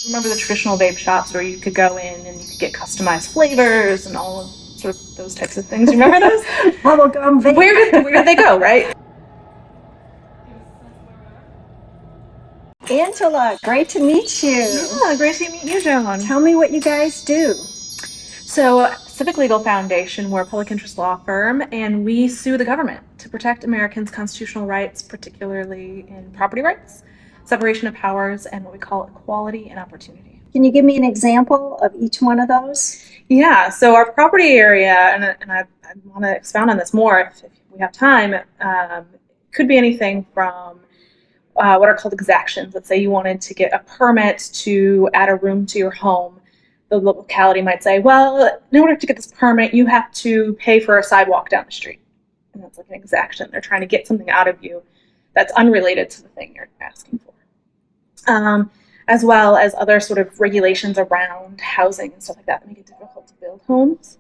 remember the traditional vape shops where you could go in and you could get customized flavors and all of sort of those types of things. You remember those? Bubblegum vape. Where did they go, right? Angela, great to meet you. Yeah, great to meet you, Joan. Tell me what you guys do. So, Civic Legal Foundation, we're a public interest law firm, and we sue the government to protect Americans' constitutional rights, particularly in property rights, separation of powers, and what we call equality and opportunity. Can you give me an example of each one of those? Yeah, so our property area, and I want to expound on this more if we have time, could be anything from what are called exactions. Let's say you wanted to get a permit to add a room to your home. The locality might say, well, in order to get this permit, you have to pay for a sidewalk down the street. And that's like an exaction. They're trying to get something out of you that's unrelated to the thing you're asking for. As well as other sort of regulations around housing and stuff like that make it difficult to build homes.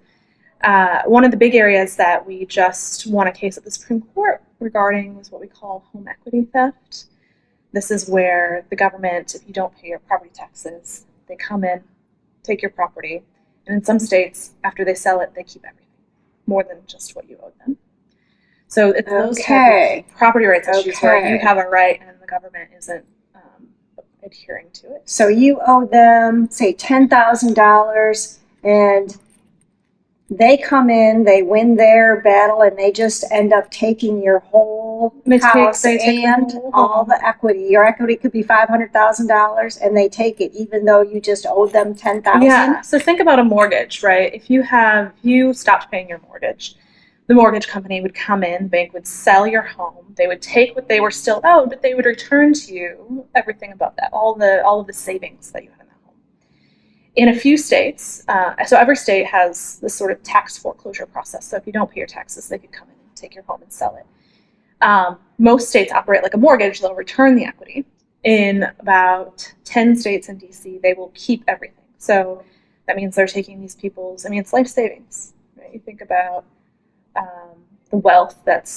One of the big areas that we just won a case at the Supreme Court regarding is what we call home equity theft. This is where the government, if you don't pay your property taxes, they come in, take your property, and in some states, after they sell it, they keep everything, more than just what you owed them. So it's those type of property rights issues where you have a right and the government isn't adhering to it. So you owe them, say, $10,000, and they come in, they win their battle, and they just end up taking your whole house and all the equity. Your equity could be $500,000, and they take it, even though you just owed them $10,000. Yeah. So think about a mortgage, right? If you stopped paying your mortgage, the mortgage company would come in, the bank would sell your home, they would take what they were still owed, but they would return to you everything above that, all of the savings that you had in that home. In a few states, so every state has this sort of tax foreclosure process. So if you don't pay your taxes, they could come in and take your home and sell it. Most states operate like a mortgage. They'll return the equity. In about 10 states in DC, they will keep everything. So that means they're taking these people's, it's life savings, right? You think about the wealth that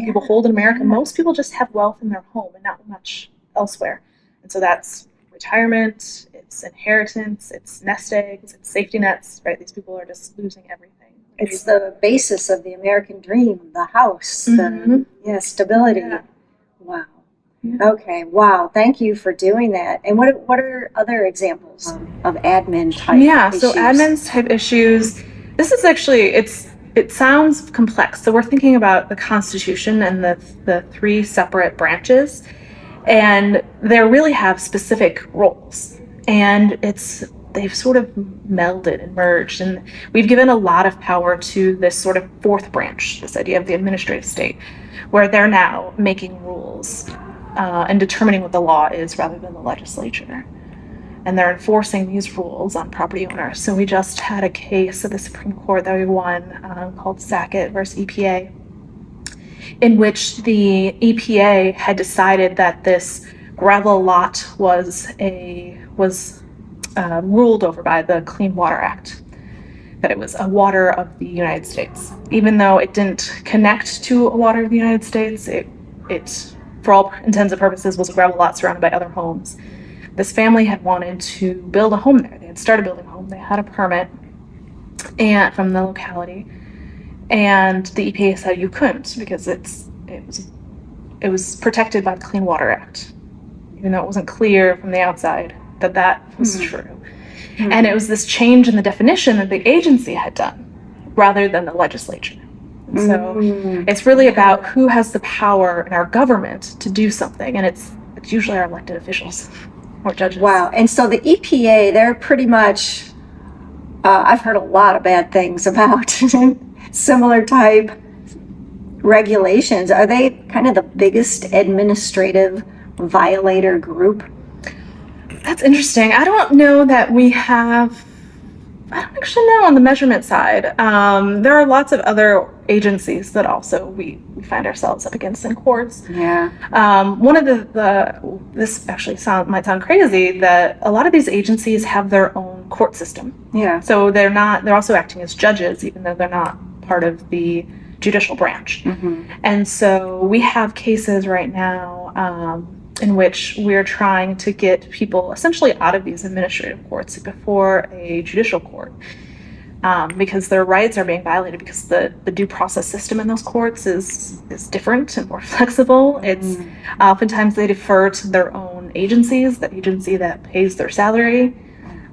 people hold in America. Most people just have wealth in their home and not much elsewhere. And so that's retirement, it's inheritance, it's nest eggs, it's safety nets, right? These people are just losing everything. It's the basis of the American dream, the house, the stability. Yeah. Wow. Yeah. Okay. Wow. Thank you for doing that. And what are other examples of admin type issues? So admin type issues, this is actually, it sounds complex. So we're thinking about the Constitution and the three separate branches, and they really have specific roles. And they've sort of melded and merged, and we've given a lot of power to this sort of fourth branch, this idea of the administrative state, where they're now making rules and determining what the law is rather than the legislature. And they're enforcing these rules on property owners. So we just had a case at the Supreme Court that we won called Sackett versus EPA, in which the EPA had decided that this gravel lot was ruled over by the Clean Water Act, that it was a water of the United States. Even though it didn't connect to a water of the United States, it for all intents and purposes was a gravel lot surrounded by other homes. This family had wanted to build a home there. They had started building a home. They had a permit from the locality, and the EPA said you couldn't because it was protected by the Clean Water Act, even though it wasn't clear from the outside that was true. Mm-hmm. And it was this change in the definition that the agency had done rather than the legislature. And so it's really about who has the power in our government to do something, and it's usually our elected officials or judges. Wow. And so the EPA, they're pretty much, I've heard a lot of bad things about similar type regulations. Are they kind of the biggest administrative violator group? That's interesting. I don't know that we have, I don't actually know on the measurement side. There are lots of other agencies that also we find ourselves up against in courts. Yeah. One of this actually might sound crazy, that a lot of these agencies have their own court system. Yeah. So they're also acting as judges, even though they're not part of the judicial branch. Mm-hmm. And so we have cases right now in which we're trying to get people essentially out of these administrative courts before a judicial court. Because their rights are being violated because the due process system in those courts is different and more flexible. It's oftentimes they defer to their own agencies, the agency that pays their salary.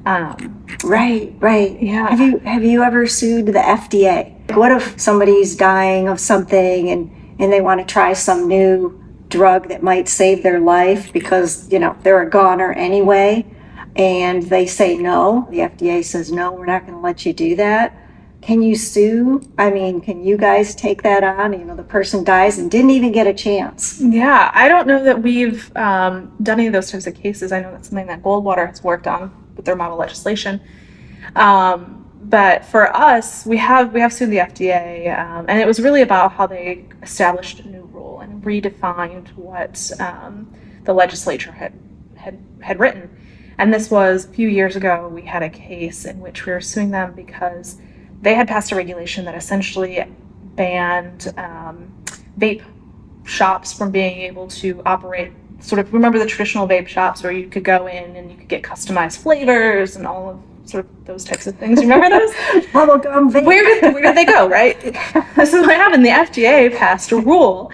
Right. Yeah. Have you ever sued the FDA? What if somebody's dying of something and they want to try some new drug that might save their life because, they're a goner anyway, and they say no, the FDA says no, we're not going to let you do that. Can you sue? I mean, can you guys take that on? The person dies and didn't even get a chance. Yeah, I don't know that we've done any of those types of cases. I know that's something that Goldwater has worked on with their model legislation. But for us, we have sued the FDA, and it was really about how they established a new rule and redefined what the legislature had written. And this was a few years ago. We had a case in which we were suing them because they had passed a regulation that essentially banned vape shops from being able to operate. Sort of, remember the traditional vape shops where you could go in and you could get customized flavors and all of sort of those types of things. Remember those? Bubblegum vape. Where did they go, right? This is what happened. The FDA passed a rule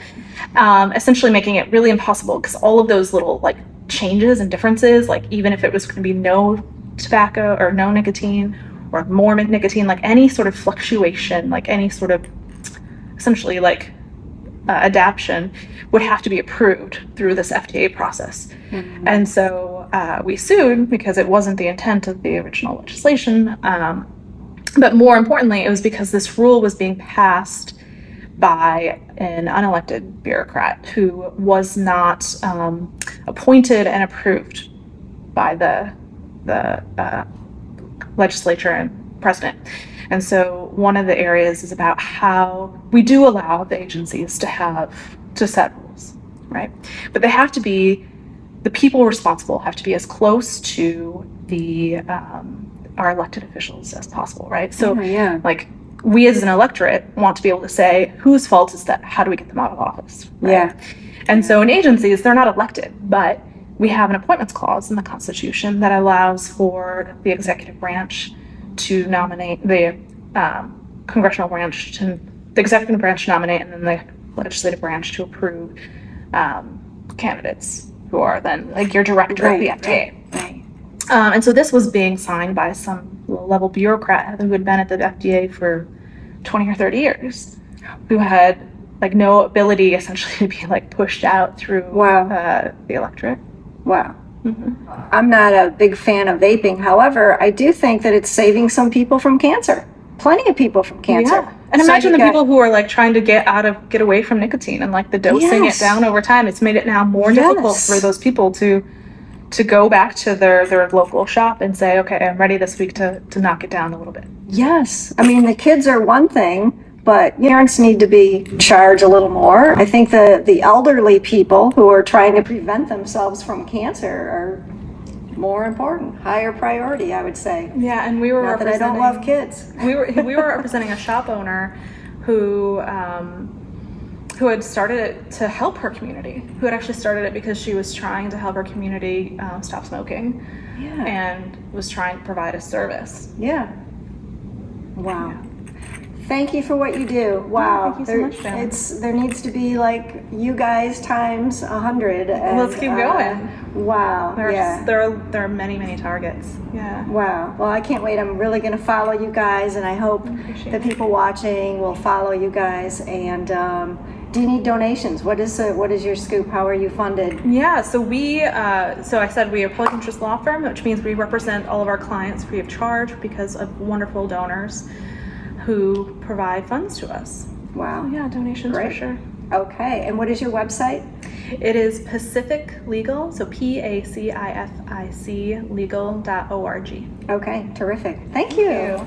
essentially making it really impossible because all of those little changes and differences, even if it was going to be no tobacco or no nicotine or more nicotine, any sort of fluctuation, any sort of essentially adaptation would have to be approved through this FDA process. Mm-hmm. And so we sued because it wasn't the intent of the original legislation. But more importantly, it was because this rule was being passed by an unelected bureaucrat who was not appointed and approved by the legislature and president. And so one of the areas is about how we do allow the agencies to set rules, right? But they have to be, the people responsible have to be as close to our elected officials as possible, right? So we as an electorate want to be able to say, whose fault is that? How do we get them out of office? Right? Yeah. And so in agencies, they're not elected, but we have an appointments clause in the Constitution that allows for the executive branch to nominate the congressional branch to the executive branch to nominate, and then the legislative branch to approve candidates who are then your director of the FDA. Right. And so this was being signed by some low-level bureaucrat who had been at the FDA for 20 or 30 years, who had no ability essentially to be pushed out through the electorate. Wow. Mm-hmm. I'm not a big fan of vaping. However, I do think that it's saving some people from cancer. Plenty of people from cancer. Yeah. And imagine the people who are trying to get away from nicotine and the dosing it down over time. It's made it now more difficult for those people to go back to their local shop and say, okay, I'm ready this week to knock it down a little bit. Yes. I mean, the kids are one thing, but parents need to be charged a little more. I think the elderly people who are trying to prevent themselves from cancer are more important, higher priority, I would say. Yeah, and we were not that I don't love kids. We were representing a shop owner who had started it to help her community, who had actually started it because she was trying to help her community stop smoking, and was trying to provide a service. Yeah. Wow. Yeah. Thank you for what you do. Wow. Thank you so much, there needs to be you guys times 100. And, let's keep going. Wow. There are many, many targets. Yeah. Wow. Well, I can't wait. I'm really going to follow you guys, and I hope the people watching will follow you guys. And do you need donations? What is your scoop? How are you funded? Yeah. So I said we are a public interest law firm, which means we represent all of our clients free of charge because of wonderful donors who provide funds to us. Wow. Yeah, donations for sure. Okay, and what is your website? It is Pacific Legal, so PACIFIC legal.org. Okay, terrific. Thank you.